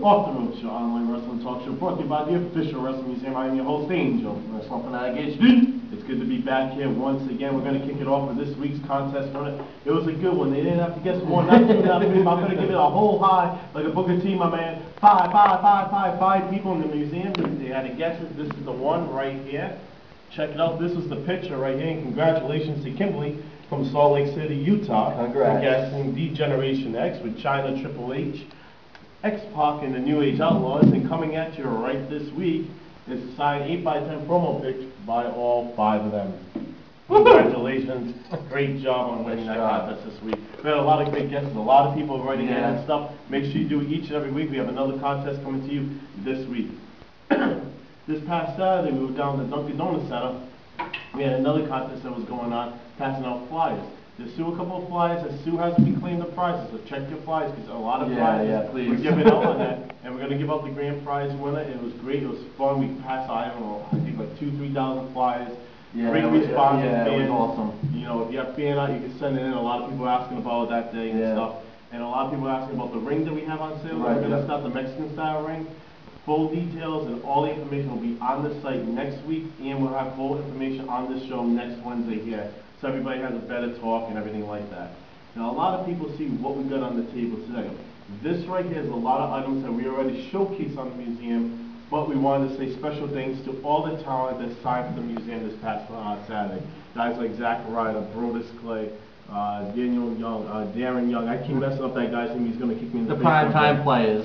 Off the Road Show, online wrestling talk show brought to you by the official Wrestling Museum. I am your host, Angel, Wrestling Fanatic HD. It's good to be back here once again. We're going to kick it off with this week's contest winner. It was a good one. They didn't have to guess one, not two, not three, but I'm going to give it a whole high, like a Booker T, my man. Five people in the museum. They had to guess it. This is the one right here. Check it out. This is the picture right here. And congratulations to Kimberly from Salt Lake City, Utah. Congrats. For guessing D-Generation X with China, Triple H, X-Pac, and the New Age Outlaws. And coming at you right this week is a signed 8x10 promo pic by all 5 of them. Congratulations. Great job on winning that contest this week. We had a lot of great guesses, a lot of people writing in and stuff. Make sure you do it each and every week. We have another contest coming to you this week. This past Saturday, we were down at the Dunkin' Donuts Center. We had another contest that was going on, passing out flyers. There's still a couple of flyers that Sue hasn't reclaimed the prizes, so check your flyers, because a lot of prizes we're giving out on that. And we're going to give out the grand prize winner. It was great, it was fun. We passed out, I don't know, I think like 2,000-3,000 flyers. Great response from fans. It was awesome. You know, if you have fan out, you can send it in. A lot of people are asking about it that day and stuff. And a lot of people are asking about the ring that we have on sale. We're going to start the Mexican style ring. Full details and all the information will be on the site next week, and we'll have full information on the show next Wednesday here, so everybody has a better talk and everything like that. Now, a lot of people see what we got on the table today. This right here is a lot of items that we already showcased on the museum, but we wanted to say special thanks to all the talent that signed for the museum this past Saturday. Guys like Zack Ryder, Brodus Clay, Daniel Young, Darren Young. I keep messing up that guy's name. He's going to kick me in the face. The prime time players.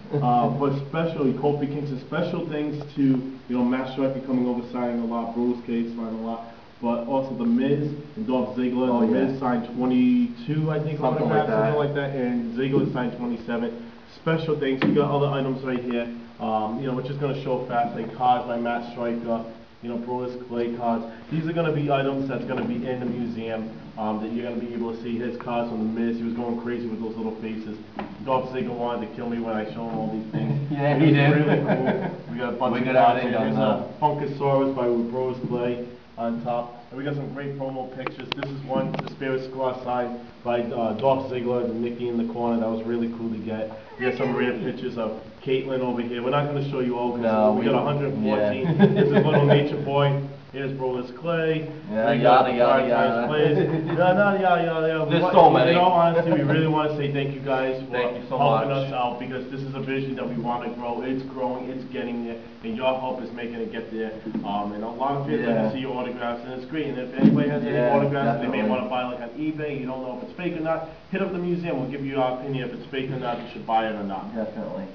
But especially Kofi Kingston, special things to, Matt Striker coming over, signing a lot, Bruce Cage signing a lot, but also The Miz and Dolph Ziggler. The Miz signed 22, I think, something like that, and Ziggler signed 27. Special things. We got other items right here. We're just going to show fast, like cards by Matt Striker, Brodus Clay cards. These are going to be items that's going to be in the museum, that you're going to be able to see his cards from The Miz. He was going crazy with those little faces. Dolph Ziggler wanted to kill me when I showed him all these things. Yeah, he did. Really cool. We got a bunch of cards. Here's a Funkasaurus by Brodus Clay on top. And we got some great promo pictures. This is one, the Spirit Squad signed by Dolph Ziggler and Nikki in the corner. That was really cool to get. We got some rare pictures of Caitlyn over here. We're not going to show you all because we got 114. This is Little Nature Boy. Here's Brodus Clay. Yada. There's so many. In all honesty, we really want to say thank you guys for helping us out, because this is a vision that we want to grow. It's growing, it's getting there, and your help is making it get there. And a lot of people like to see your autographs, and it's great. And if anybody has any autographs that they may want to buy, like on eBay, you don't know if it's fake or not, hit up the museum. We'll give you our opinion if it's fake or not, you should buy it or not. Definitely.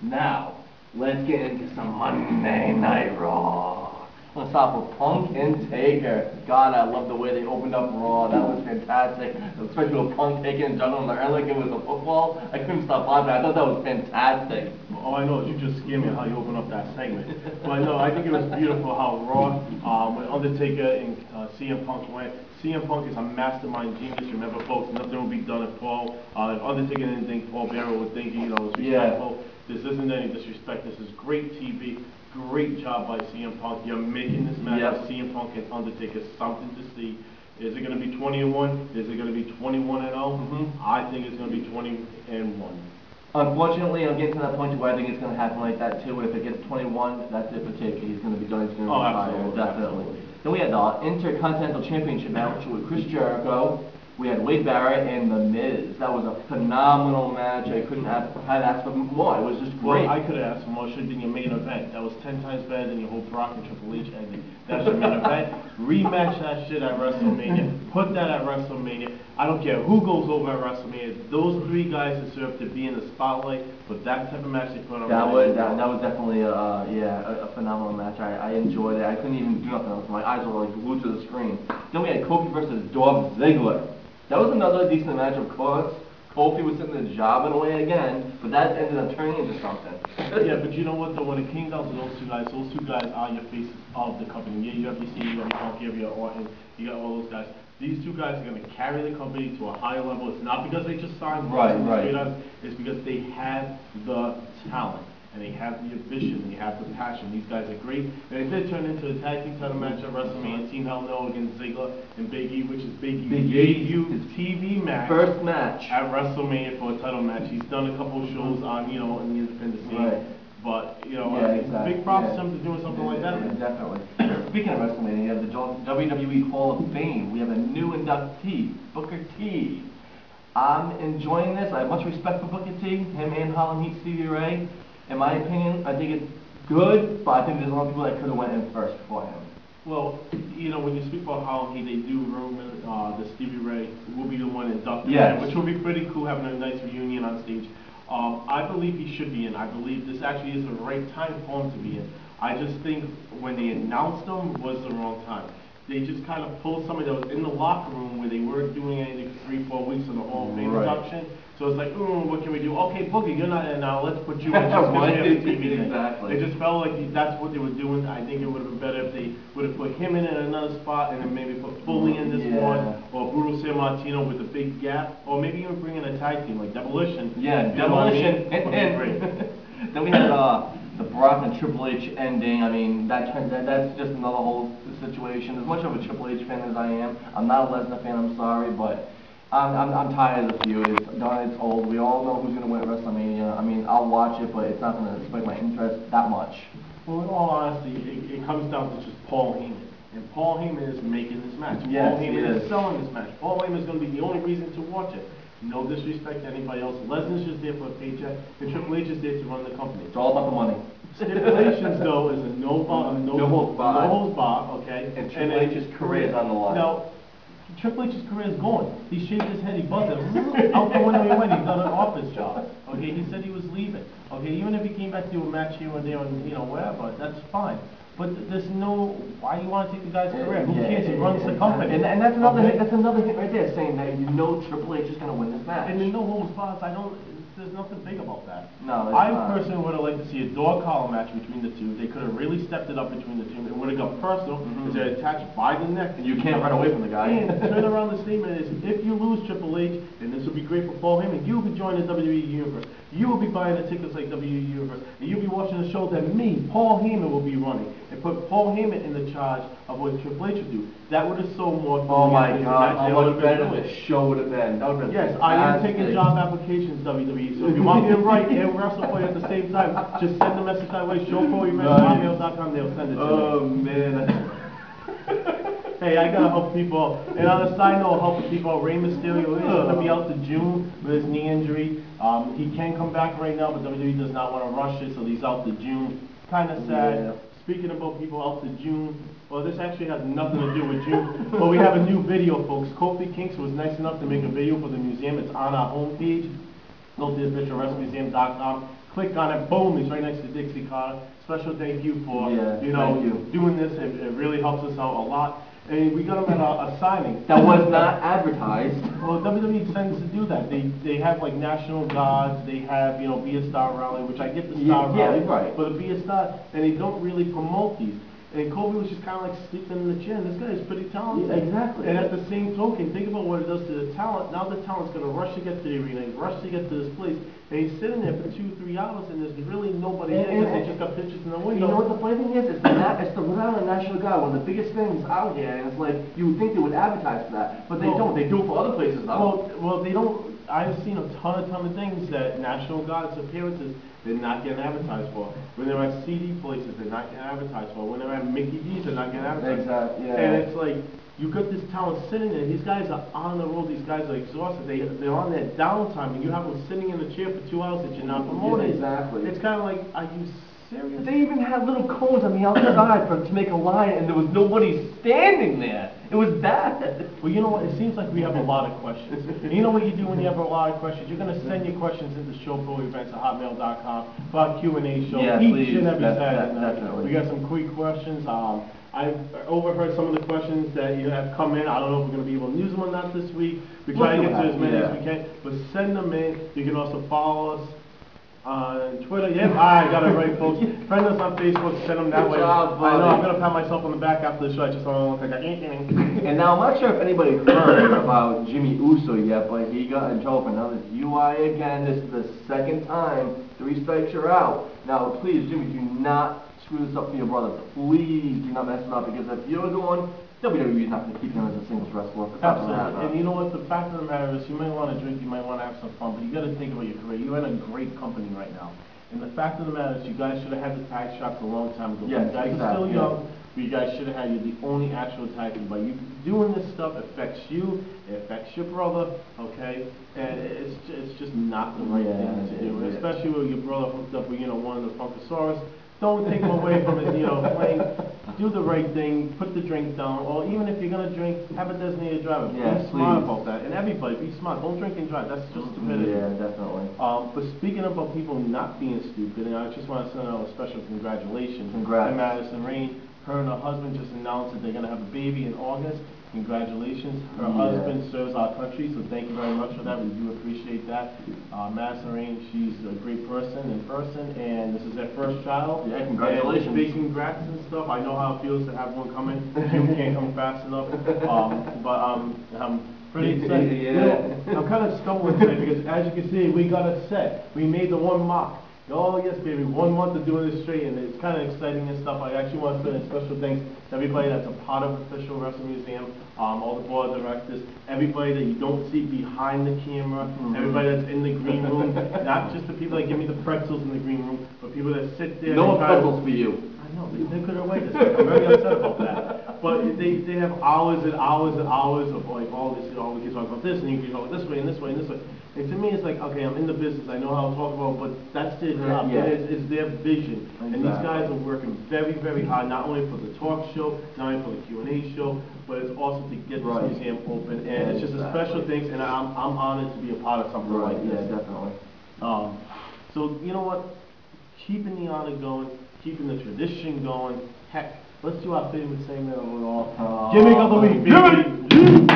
Now, let's get into some Monday Night Raw. Let's start with Punk and Taker. God, I love the way they opened up Raw. That was fantastic. Especially with Punk taking and juggling the air like it was a football. I couldn't stop laughing. I thought that was fantastic. All I know is you just scared me how you opened up that segment. But no, I think it was beautiful how Raw, when Undertaker and CM Punk went. CM Punk is a mastermind genius. Remember, folks, nothing will be done if Undertaker didn't think Paul Bearer would think he was respectful. This isn't any disrespect. This is great TV. Great job by CM Punk. You're making this match of CM Punk and Undertaker something to see. Is it going to be 20-1? Is it going to be 21-0? I think it's going to be 20-1. Unfortunately, I'm getting to that point where I think it's going to happen like that too. If it gets 21, that's it for Taker. He's going to be done. He's going to retire, definitely. Then we had the Intercontinental Championship match with Chris Jericho. We had Wade Barrett and The Miz. That was a phenomenal match. I couldn't have asked for more. It was just great. Well, I could have asked for more. Should have been your main event. That was 10 times better than your whole Brock and Triple H ending. That's your main event. Rematch that shit at WrestleMania. Put that at WrestleMania. I don't care who goes over at WrestleMania. Those 3 guys deserve to be in the spotlight. But that type of match they put on. That was definitely a phenomenal match. I enjoyed it. I couldn't even do nothing else. My eyes were like glued to the screen. Then we had Kofi versus Dolph Ziggler. That was another decent match, of course. Kofi was sitting there jobbing away again, but that ended up turning into something. Yeah, but you know what, though? When it came down to those two guys are your faces of the company. Yeah, you have your you have your Punk, you have your Orton, you got all those guys. These 2 guys are going to carry the company to a higher level. It's not because they just signed. Right. It's because they have the talent. and they have the vision, they have the passion. These guys are great. And it did turn into a tag team title match at WrestleMania. Team Hell No against Ziggler and Big E, which is Big E's debut TV match. First match at WrestleMania for a title match. He's done a couple of shows on, in the independent scene. Right. But, exactly. big props to him for doing something like that. Definitely. Speaking of WrestleMania, you have the WWE Hall of Fame. We have a new inductee, Booker T. I'm enjoying this. I have much respect for Booker T. Him and Harlem Heat Stevie Ray. In my opinion, I think it's good, but I think there's a lot of people that could have went in first before him. Well, when you speak about Harlem Heat, they do rumor that Stevie Ray will be the one inducted, which will be pretty cool, having a nice reunion on stage. I believe he should be in. I believe this actually is the right time for him to be in. I just think when they announced him was the wrong time. They just kind of pulled somebody that was in the locker room where they weren't doing anything for 3-4 weeks on the Hall of Fame induction. So it's like, what can we do? Okay, Boogie, you're not in now. Let's put you in just because you have the TV thing. Exactly. It just felt like that's what they were doing. I think it would have been better if they would have put him in another spot and then maybe put Foley in this one, or Brutal Sammartino with a big gap, or maybe even bring in a tag team like Demolition. Yeah, Demolition. Then we had the Brock and Triple H ending. I mean, that's just another whole situation. As much of a Triple H fan as I am, I'm not a Lesnar fan. I'm sorry, but I'm tired of the feud. It's old. We all know who's going to win at WrestleMania. I mean, I'll watch it, but it's not going to spike my interest that much. Well, in all honesty, it comes down to just Paul Heyman. And Paul Heyman is making this match. Yes, Paul Heyman is selling this match. Paul Heyman is going to be the only reason to watch it. No disrespect to anybody else. Lesnar's just there for a paycheck, and Triple H is there to run the company. It's all about the money. Stipulations, though, is a no holds barred, okay? And Triple H's career is on the line. Now, Triple H's career is going. He shaved his head, he buzzed it. Out the window he went, he got an office job. Okay, he said he was leaving. Okay, even if he came back to do a match here and there and, wherever, that's fine. But there's no, why do you want to take the guy's career? Who cares? He runs the company. And that's another hit, right there, saying that Triple H is going to win this match. And the no holds barred, there's nothing big about that. No, I personally would have liked to see a dog collar match between the two. They could have really stepped it up between the two. It would have got personal because they're attached by the neck. And you can't run away from the guy. And turn around the statement is, if you lose Triple H, and this will be great for Paul Heyman, you'll be joining the WWE Universe. You will be buying the tickets like WWE Universe. And you'll be watching the show that me, Paul Heyman, will be running. And put Paul Heyman in the charge of what Triple H would do. That would have sold more. Oh my God, how much better the show would have been. That would have been yes, I am taking job applications, WWE. So if you want me to write and wrestle for you at the same time, just send the message that way, showproevents@hotmail.com, they'll send it to me. Oh man. Hey, I gotta help people. And on a side note, helping people. Rey Mysterio is gonna be out to June with his knee injury. He can come back right now, but WWE does not want to rush it, so he's out to June. Kind of sad. Yeah. Speaking about people out to June, well, this actually has nothing to do with June, but we have a new video, folks. Kofi Kingston was nice enough to make a video for the museum. It's on our homepage. Go to theofficialwrestlingmuseum.com. Click on it. Boom! It's right next to Dixie Carter. Special thank you for doing this. It really helps us out a lot. And we got them at a signing. That was not advertised. Well, WWE tends to do that. They have like National Guards. They have Be a Star Rally, which I get the Star Rally, right. but Be a Star, and they don't really promote these. And Kobe was just kind of like sleeping in the chair. And this guy is pretty talented. Yeah, exactly. And at the same token, think about what it does to the talent. Now the talent's going to rush to get to the arena, rush to get to this place. And he's sitting there for 2-3 hours, and there's really nobody there because they just got pictures in the window. You know what the funny thing is? It's the Rhode Island National Guard, one of the biggest things out here. And it's like, you would think they would advertise for that, but they don't. They do it for other places now. Well, they don't. I've seen a ton of things that National Guard's appearances they're not getting advertised for. When they're at CD places, they're not getting advertised for. When they're at Mickey D's, they're not getting advertised for. Exactly, yeah. And it's like, you got this talent sitting there. These guys are on the road. These guys are exhausted. They're on their downtime, and you have them sitting in the chair for 2 hours that you're not promoting. Yeah, exactly. It's kind of like, are you serious? They even had little cones on the outside to make a line, and there was nobody standing there. It was bad. Well, you know what? It seems like we have a lot of questions. And you know what you do when you have a lot of questions? You're going to send your questions into showproevents@hotmail.com for our Q&A show each and every Saturday night. We got some quick questions. I've overheard some of the questions that you have come in. I don't know if we're going to be able to use them or not this week. We try to get to as many as we can. But send them in. You can also follow us On Twitter, yep, I got it right, folks. Friend us on Facebook, send them that way. Good job, I know, I'm buddy. gonna pat myself on the back after the show, I just don't want to look like And now, I'm not sure if anybody heard about Jimmy Uso yet, but he got in trouble for another DUI again. This is the second time. 3 strikes, you're out. Now, please, Jimmy, do not screw this up for your brother. Please do not mess it up, because if you're going, WWE's not going to keep him as a singles wrestler. It's not gonna Absolutely, happen. and you know what, the fact of the matter is, you might want to drink, you might want to have some fun, but you gotta think about your career, you're in a great company right now. And the fact of the matter is, you guys should have had the tag shots a long time ago. Yes, You guys are still exactly, young, but you guys should have had, you're the only actual tag team. But you doing this stuff affects you, it affects your brother, okay? And it's just not the right thing to do, yeah. especially with your brother hooked up with, one of the Funkasaurus. Don't take him away from his, playing. Do the right thing, put the drink down, or even if you're gonna drink, have a designated driver. Yes, Be smart please. about that. And everybody, be smart. Don't drink and drive. That's just stupidity. Yeah, definitely. But speaking about people not being stupid, and I just want to send out a special congratulations Congrats. to Madison Rain. Her and her husband just announced that they're gonna have a baby in August. Congratulations. Her Yeah. husband serves our country, so thank you very much for that. We do appreciate that. Madison Rain, she's a great person in person, and this is their first child. Yeah, congratulations. And big congrats and stuff. I know how it feels to have one coming. You can't come fast enough. But I'm pretty excited. Yeah. You know, I'm kind of stumbling today because, as you can see, we got it set. We made the 1 mark. Oh yes, baby, 1 month of doing this straight, and it's kind of exciting and stuff. I actually want to send a special thanks to everybody that's a part of Official Wrestling Museum, all the board of directors, everybody that you don't see behind the camera, everybody that's in the green room, not just the people that give me the pretzels in the green room, but people that sit there. No and try to- puzzles for you. I know, they could have waited. I'm very upset about that. But they have hours and hours and hours of like all this, we can talk about this, and you can talk this way and this way and this way. And to me, it's like, okay, I'm in the business, I know how to talk about, but that's their job. Yeah. It's their vision. And these Exactly. guys are working very, very hard, not only for the talk show, not only for the Q&A show, but it's also to get Right. this museum open. And it's just a Exactly. special thing, and I'm honored to be a part of something Right, like yeah, this. definitely. So, you know what? Keeping the honor going, keeping the tradition going. Heck, let's do our favorite segment of it all. Gimmick of the week, baby!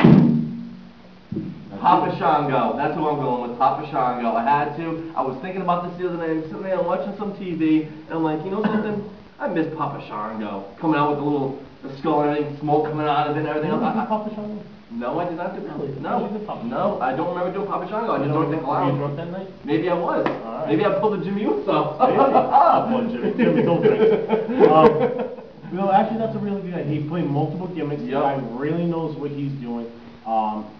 Papa Shango, that's who I'm going with, Papa Shango. I had to. I was thinking about this the other night, I'm sitting there watching some TV, and I'm like, you know something? I miss Papa Shango. Coming out with the skull and everything, smoke coming out of it and everything else. Papa Shango? No, I did not do Really? No, You did Papa no, I don't remember doing Papa Shango. I just don't think Were you aloud. drunk that night? Maybe I was. Alright. Maybe I pulled a Jimmy Uso. Really? Well, Jimmy, don't drink. Actually, that's a really good guy. He played multiple gimmicks. The Yep. guy really knows what he's doing.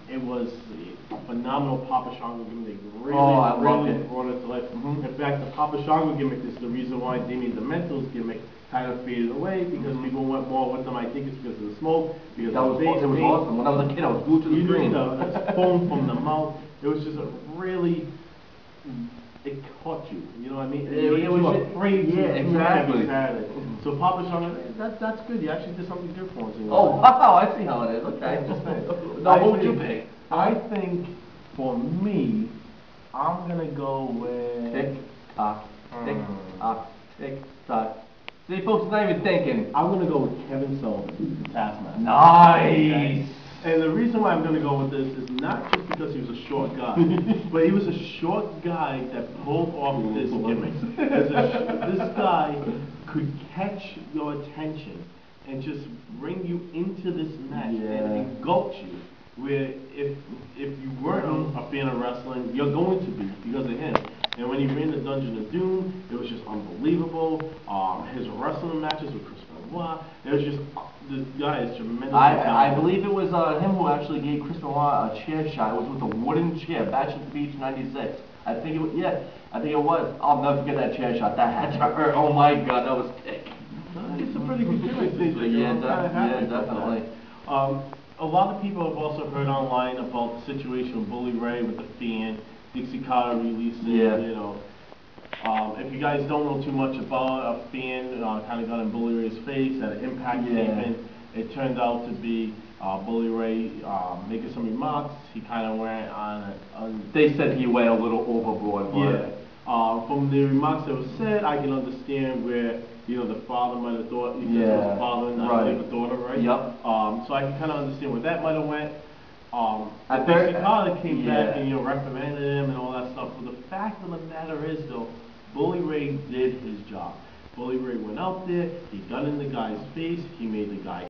It was a phenomenal Papa Shango gimmick. They really, Oh, I love really it. brought it to life. Mhm. In fact, the Papa Shango gimmick is the reason why Damien Demento's gimmick kind of faded away, because people went more with them. I think it's because of the smoke, because That of was the face it was paint. awesome. When I was a kid, I was glued to the You screen. know, it's foam from the mouth. It was just a really, it caught you. You know what I mean? It made was you just- afraid to yeah, do exactly. every Saturday. So Papa Shango, that's good. You actually did something good for once in your Oh, life. wow, I see how it is. Okay. Now, what would you pick? I think for me, I'm gonna go with. Tick tock, tick Hmm. tock, tick tock. See, folks, it's not even thinking. I'm gonna go with Kevin Sullivan, the Taskmaster. Nice. And the reason why I'm going to go with this is not just because he was a short guy, but he was a short guy that pulled off this gimmick. This guy could catch your attention and just bring you into this match and engulf you. Where if you weren't a fan of wrestling, you're going to be because of him. And when he ran the Dungeon of Doom, it was just unbelievable. His wrestling matches with Chris Benoit, it was just, this guy is tremendous. I believe it was him who actually gave Chris Benoit a chair shot. It was with a wooden chair, Bachelor Beach '96. I think it was, yeah, I think it was. I'll never forget that chair shot. That had to hurt. Oh my God, that was thick. It's a pretty good gimmick. Yeah, definitely. A lot of people have also heard online about the situation with Bully Ray with the fan, Dixie Carter releasing, Yeah. you know. If you guys don't know too much about a fan, kind of got in Bully Ray's face at an Impact statement. It turned out to be Bully Ray making some remarks. He kind of went on. They said he went a little overboard, but Yeah. From the remarks that were said, I can understand where, you know, the father might have thought he said it was a father and not a daughter, right? Yep. So I can kind of understand where that might have went. I Dixie bet- Carter came back yeah. and, you know, reprimanded him and all that stuff. But the fact of the matter is, though, Bully Ray did his job. Bully Ray went out there, he got in the guy's face, he made the guy